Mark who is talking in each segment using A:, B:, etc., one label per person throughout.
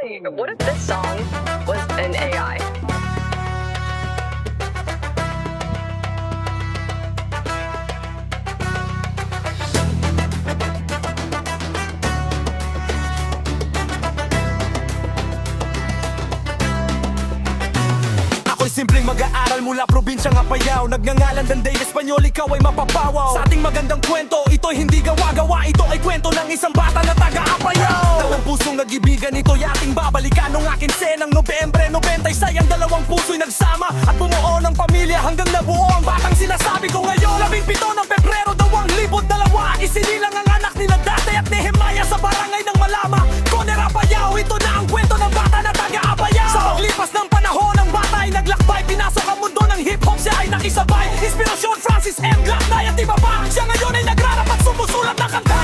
A: Wait, what if this song was an AI?
B: Ako'y simpleng mag-aaral mula probinsyang Apayao. Nagngangalan Danday Espanyol, ikaw ay mapapawaw. Sa ating magandang kwento, ito'y hindi gawa-gawa. Ito ay kwento ng isang bata na taga-Apayao. Dalawang pusong nag-ibigan, ito'y ating babalikan. Nung aking senang Nobyembre 96, ang dalawang puso'y nagsama at bumuo ng pamilya hanggang nabuo ang batang sinasabi ko ngayon. 17 ng Pebrero 2002, isinilang ang anak nila Dante at Nehemiah sa barangay ng Malama, Coner, Apayao. Ito na ang kwento ng bata na taga-Apayao. Sa paglipas ng panahon, ang bata ay naglakbay. Pinasok ang mundo ng hip-hop, siya ay nakisabay. Inspirasyon Francis M. Glocknay at iba pa. Siya ngayon ay nagrarap at sumusulat ng kanta.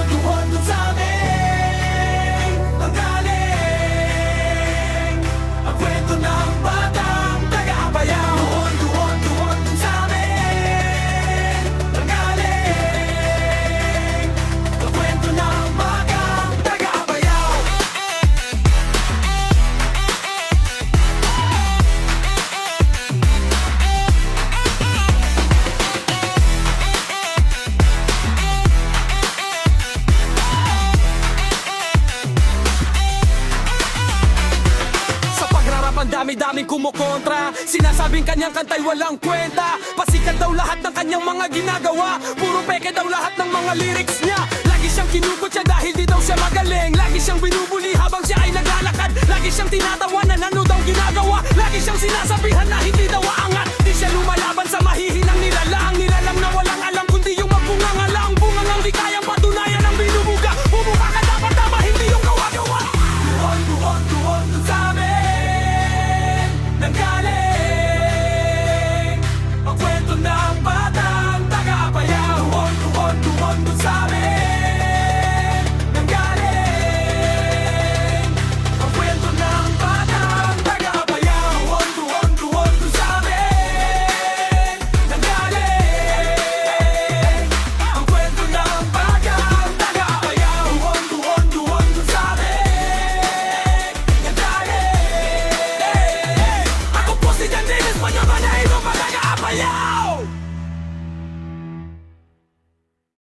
B: Duhon dun sa amin ang galing, ang kwento ng batang taga-Apayao. Duhon dun sa amin ang galing, ang kwento ng batang taga-Apayao. Sa pagrarap ang dami-daming kumukontra. Sinasabing kanyang kantay walang kwenta. Pasikat daw lahat ng kanyang mga ginagawa. Puro peke daw lahat ng mga lyrics niya. Lagi siyang kinukot siya dahil di daw siya magaling. Lagi siyang binubuli habang siya ay naglalakad. Lagi siyang tinatawanan, ano daw ginagawa. Lagi siyang sinasabihan na